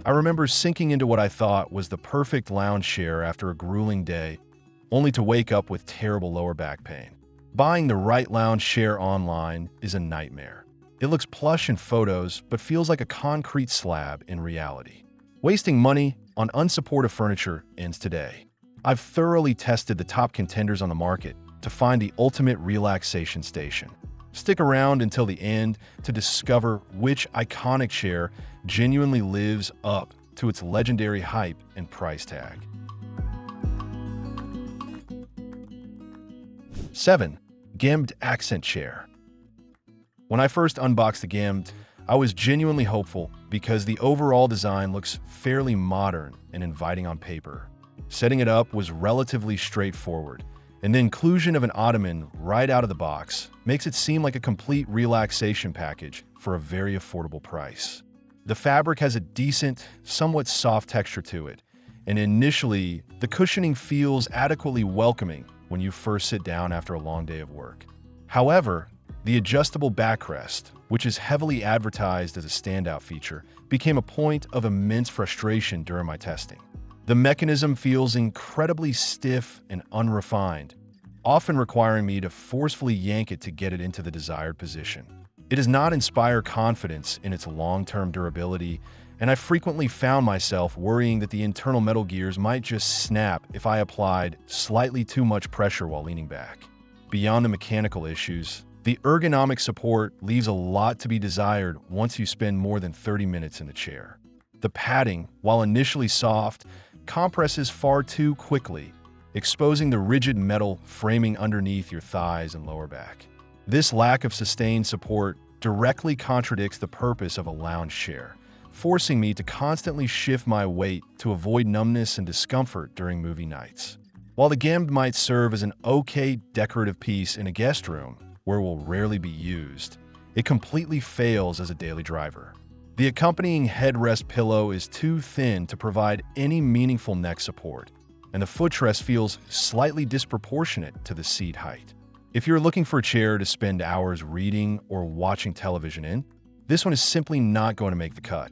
I remember sinking into what I thought was the perfect lounge chair after a grueling day, only to wake up with terrible lower back pain. Buying the right lounge chair online is a nightmare. It looks plush in photos, but feels like a concrete slab in reality. Wasting money on unsupportive furniture ends today. I've thoroughly tested the top contenders on the market to find the ultimate relaxation station. Stick around until the end to discover which iconic chair genuinely lives up to its legendary hype and price tag. 7. GEMBED Accent Chair. When I first unboxed the GEMBED, I was genuinely hopeful because the overall design looks fairly modern and inviting on paper. Setting it up was relatively straightforward, and the inclusion of an ottoman right out of the box makes it seem like a complete relaxation package for a very affordable price. The fabric has a decent, somewhat soft texture to it, and initially, the cushioning feels adequately welcoming when you first sit down after a long day of work. However, the adjustable backrest, which is heavily advertised as a standout feature, became a point of immense frustration during my testing. The mechanism feels incredibly stiff and unrefined, often requiring me to forcefully yank it to get it into the desired position. It does not inspire confidence in its long-term durability, and I frequently found myself worrying that the internal metal gears might just snap if I applied slightly too much pressure while leaning back. Beyond the mechanical issues, the ergonomic support leaves a lot to be desired once you spend more than 30 minutes in the chair. The padding, while initially soft, compresses far too quickly, exposing the rigid metal framing underneath your thighs and lower back. This lack of sustained support directly contradicts the purpose of a lounge chair, forcing me to constantly shift my weight to avoid numbness and discomfort during movie nights. While the GEMBED might serve as an okay decorative piece in a guest room, where it will rarely be used, it completely fails as a daily driver. The accompanying headrest pillow is too thin to provide any meaningful neck support, and the footrest feels slightly disproportionate to the seat height. If you're looking for a chair to spend hours reading or watching television in, this one is simply not going to make the cut.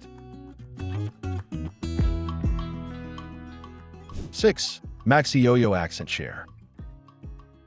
6. MAXYOYO Accent Chair.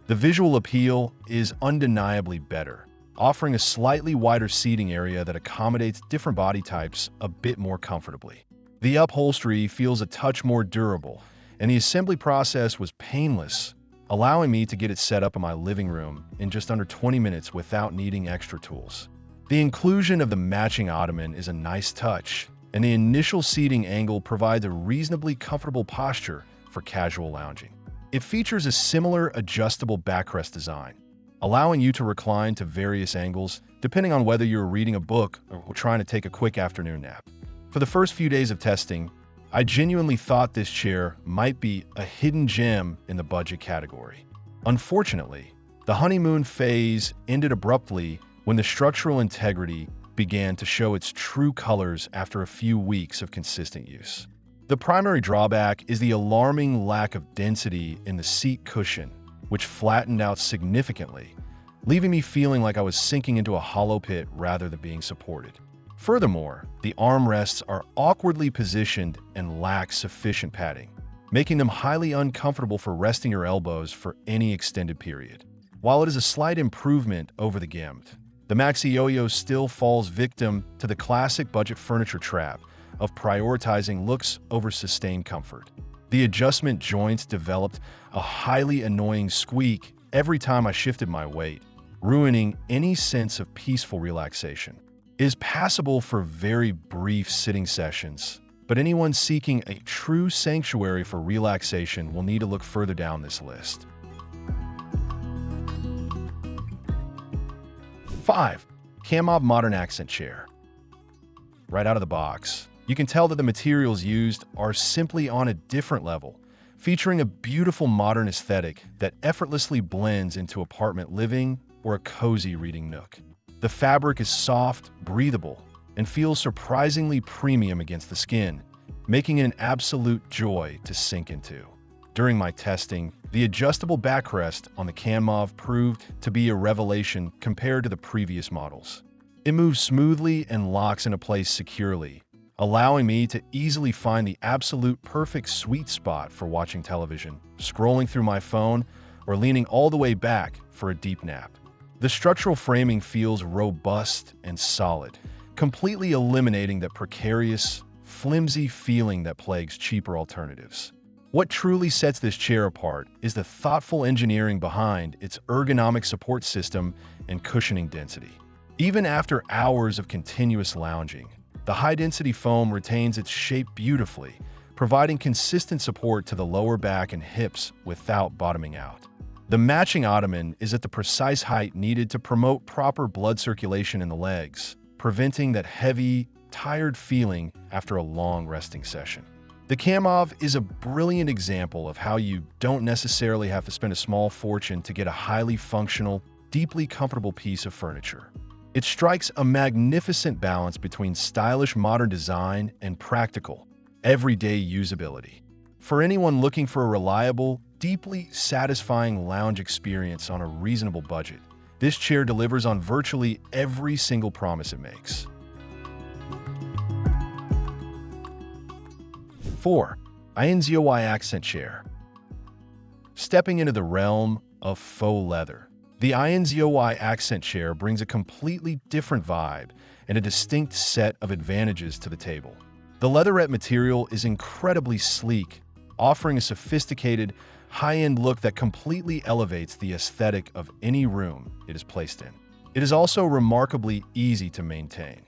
The visual appeal is undeniably better, offering a slightly wider seating area that accommodates different body types a bit more comfortably. The upholstery feels a touch more durable, and the assembly process was painless, allowing me to get it set up in my living room in just under 20 minutes without needing extra tools. The inclusion of the matching ottoman is a nice touch, and the initial seating angle provides a reasonably comfortable posture for casual lounging. It features a similar adjustable backrest design, allowing you to recline to various angles depending on whether you're reading a book or trying to take a quick afternoon nap. For the first few days of testing, I genuinely thought this chair might be a hidden gem in the budget category. Unfortunately, the honeymoon phase ended abruptly when the structural integrity began to show its true colors after a few weeks of consistent use. The primary drawback is the alarming lack of density in the seat cushion, which flattened out significantly, leaving me feeling like I was sinking into a hollow pit rather than being supported. Furthermore, the armrests are awkwardly positioned and lack sufficient padding, making them highly uncomfortable for resting your elbows for any extended period. While it is a slight improvement over the GEMBED, the MAXYOYO still falls victim to the classic budget furniture trap of prioritizing looks over sustained comfort. The adjustment joints developed a highly annoying squeak every time I shifted my weight, ruining any sense of peaceful relaxation. It is passable for very brief sitting sessions, but anyone seeking a true sanctuary for relaxation will need to look further down this list. 5. CANMOV Modern Accent Chair. Right out of the box, you can tell that the materials used are simply on a different level, featuring a beautiful modern aesthetic that effortlessly blends into apartment living or a cozy reading nook. The fabric is soft, breathable, and feels surprisingly premium against the skin, making it an absolute joy to sink into. During my testing, the adjustable backrest on the CANMOV proved to be a revelation compared to the previous models. It moves smoothly and locks into place securely, allowing me to easily find the absolute perfect sweet spot for watching television, scrolling through my phone, or leaning all the way back for a deep nap. The structural framing feels robust and solid, completely eliminating that precarious, flimsy feeling that plagues cheaper alternatives. What truly sets this chair apart is the thoughtful engineering behind its ergonomic support system and cushioning density. Even after hours of continuous lounging, the high-density foam retains its shape beautifully, providing consistent support to the lower back and hips without bottoming out. The matching ottoman is at the precise height needed to promote proper blood circulation in the legs, preventing that heavy, tired feeling after a long resting session. The CANMOV is a brilliant example of how you don't necessarily have to spend a small fortune to get a highly functional, deeply comfortable piece of furniture. It strikes a magnificent balance between stylish modern design and practical, everyday usability. For anyone looking for a reliable, deeply satisfying lounge experience on a reasonable budget, this chair delivers on virtually every single promise it makes. 4. INZOY Accent Chair. Stepping into the realm of faux leather, the INZOY Accent Chair brings a completely different vibe and a distinct set of advantages to the table. The leatherette material is incredibly sleek, offering a sophisticated, high-end look that completely elevates the aesthetic of any room it is placed in. It is also remarkably easy to maintain.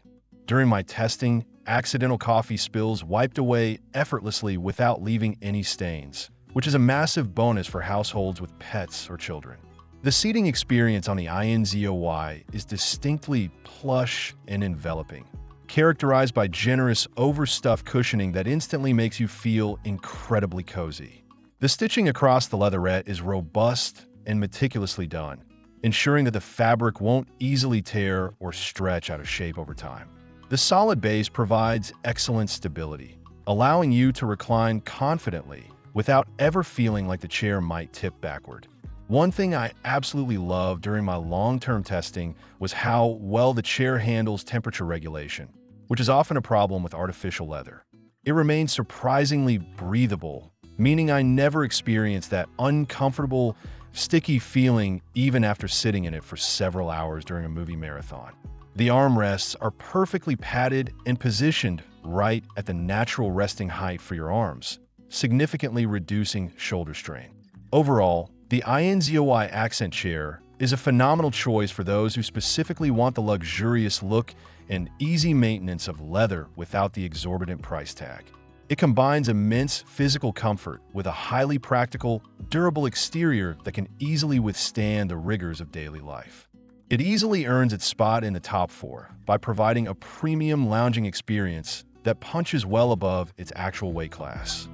During my testing, accidental coffee spills wiped away effortlessly without leaving any stains, which is a massive bonus for households with pets or children. The seating experience on the INZOY is distinctly plush and enveloping, characterized by generous, overstuffed cushioning that instantly makes you feel incredibly cozy. The stitching across the leatherette is robust and meticulously done, ensuring that the fabric won't easily tear or stretch out of shape over time. The solid base provides excellent stability, allowing you to recline confidently without ever feeling like the chair might tip backward. One thing I absolutely loved during my long-term testing was how well the chair handles temperature regulation, which is often a problem with artificial leather. It remains surprisingly breathable, meaning I never experienced that uncomfortable, sticky feeling even after sitting in it for several hours during a movie marathon. The armrests are perfectly padded and positioned right at the natural resting height for your arms, significantly reducing shoulder strain. Overall, the INZOY Accent Chair is a phenomenal choice for those who specifically want the luxurious look and easy maintenance of leather without the exorbitant price tag. It combines immense physical comfort with a highly practical, durable exterior that can easily withstand the rigors of daily life. It easily earns its spot in the top 4 by providing a premium lounging experience that punches well above its actual weight class.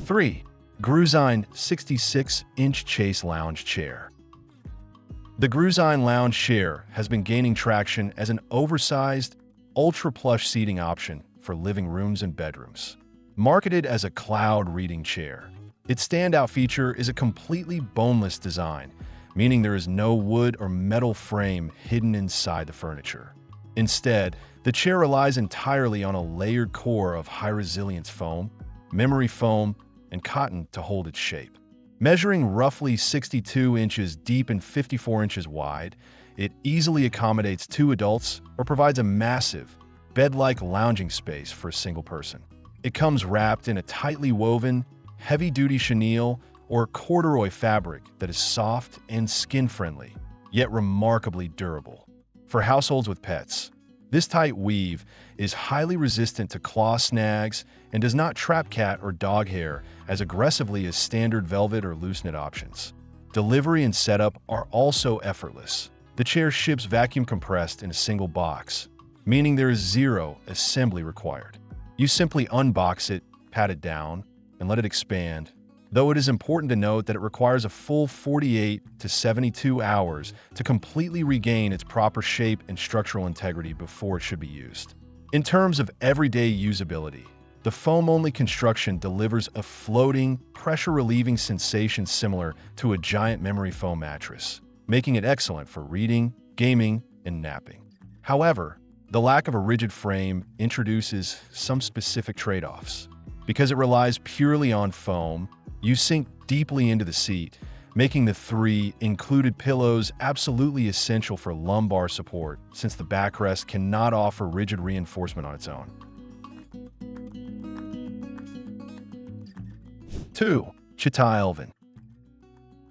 3. GRUSIGN 66-inch Chaise Lounge Chair. The GRUSIGN Lounge Chair has been gaining traction as an oversized, ultra-plush seating option for living rooms and bedrooms. Marketed as a cloud reading chair, its standout feature is a completely boneless design, meaning there is no wood or metal frame hidden inside the furniture. Instead, the chair relies entirely on a layered core of high-resilience foam, memory foam, and cotton to hold its shape. Measuring roughly 62 inches deep and 54 inches wide, it easily accommodates 2 adults or provides a massive, bed-like lounging space for a single person. It comes wrapped in a tightly woven, heavy-duty chenille or corduroy fabric that is soft and skin-friendly, yet remarkably durable. For households with pets, this tight weave is highly resistant to claw snags and does not trap cat or dog hair as aggressively as standard velvet or loose knit options. Delivery and setup are also effortless. The chair ships vacuum compressed in a single box, meaning there is zero assembly required. You simply unbox it, pat it down, and let it expand, though it is important to note that it requires a full 48 to 72 hours to completely regain its proper shape and structural integrity before it should be used. In terms of everyday usability, the foam-only construction delivers a floating, pressure-relieving sensation similar to a giant memory foam mattress, making it excellent for reading, gaming, and napping. However, the lack of a rigid frame introduces some specific trade-offs. Because it relies purely on foam, you sink deeply into the seat, making the 3 included pillows absolutely essential for lumbar support since the backrest cannot offer rigid reinforcement on its own. 2. Chita Elvin.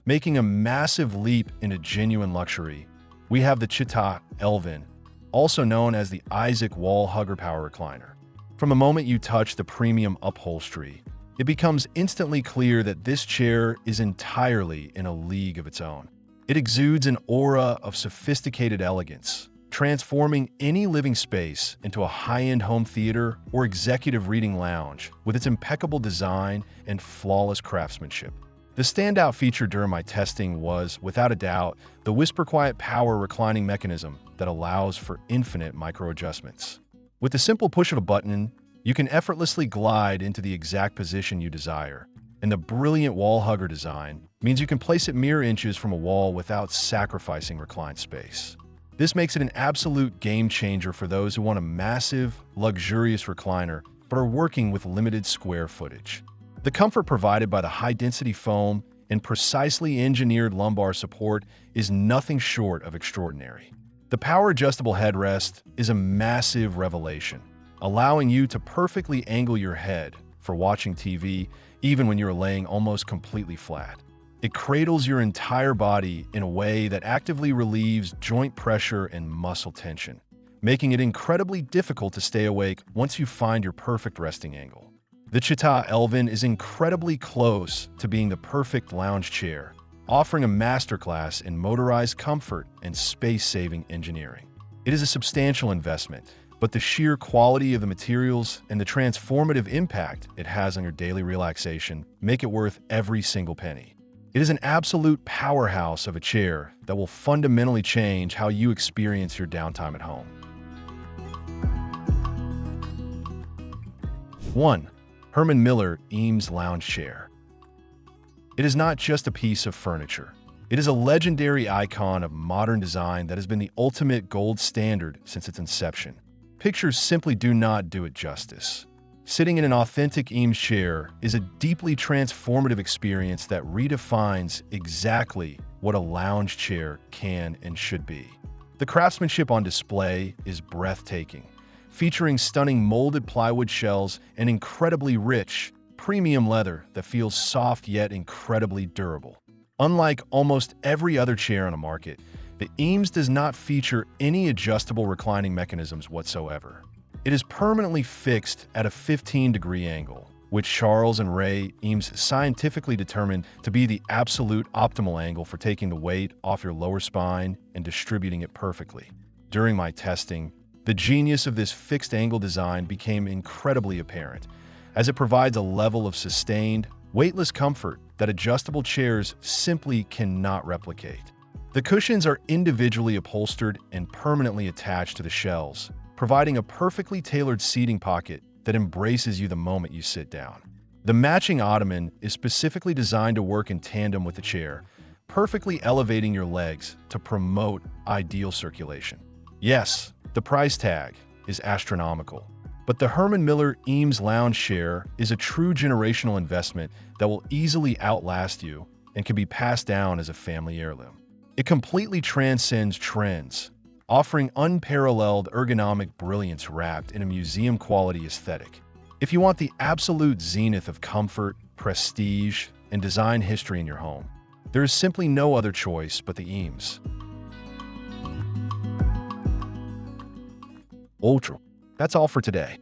Making a massive leap into genuine luxury, we have the Chita Elvin, also known as the INZOY wall hugger power recliner. From the moment you touch the premium upholstery, it becomes instantly clear that this chair is entirely in a league of its own. It exudes an aura of sophisticated elegance, transforming any living space into a high-end home theater or executive reading lounge with its impeccable design and flawless craftsmanship. The standout feature during my testing was, without a doubt, the whisper-quiet power reclining mechanism that allows for infinite micro-adjustments. With the simple push of a button, you can effortlessly glide into the exact position you desire, and the brilliant wall hugger design means you can place it mere inches from a wall without sacrificing reclined space. This makes it an absolute game-changer for those who want a massive, luxurious recliner but are working with limited square footage. The comfort provided by the high-density foam and precisely engineered lumbar support is nothing short of extraordinary. The power-adjustable headrest is a massive revelation, allowing you to perfectly angle your head for watching TV even when you're laying almost completely flat. It cradles your entire body in a way that actively relieves joint pressure and muscle tension, making it incredibly difficult to stay awake once you find your perfect resting angle. The Chita Elvin is incredibly close to being the perfect lounge chair, offering a masterclass in motorized comfort and space-saving engineering. It is a substantial investment, but the sheer quality of the materials and the transformative impact it has on your daily relaxation make it worth every single penny. It is an absolute powerhouse of a chair that will fundamentally change how you experience your downtime at home. 1. Herman Eames lounge chair. It is not just a piece of furniture. It is a legendary icon of modern design that has been the ultimate gold standard since its inception. Pictures simply do not do it justice. Sitting in an authentic Eames chair is a deeply transformative experience that redefines exactly what a lounge chair can and should be. The craftsmanship on display is breathtaking, featuring stunning molded plywood shells and incredibly rich, premium leather that feels soft yet incredibly durable. Unlike almost every other chair on the market, the Eames does not feature any adjustable reclining mechanisms whatsoever. It is permanently fixed at a 15-degree angle, which Charles and Ray Eames scientifically determined to be the absolute optimal angle for taking the weight off your lower spine and distributing it perfectly. During my testing, the genius of this fixed angle design became incredibly apparent, as it provides a level of sustained, weightless comfort that adjustable chairs simply cannot replicate. The cushions are individually upholstered and permanently attached to the shelves, providing a perfectly tailored seating pocket that embraces you the moment you sit down. The matching ottoman is specifically designed to work in tandem with the chair, perfectly elevating your legs to promote ideal circulation. Yes, the price tag is astronomical, but the Herman Eames lounge chair is a true generational investment that will easily outlast you and can be passed down as a family heirloom. It completely transcends trends, offering unparalleled ergonomic brilliance wrapped in a museum-quality aesthetic. If you want the absolute zenith of comfort, prestige, and design history in your home, there is simply no other choice but the Eames. Ultra. That's all for today.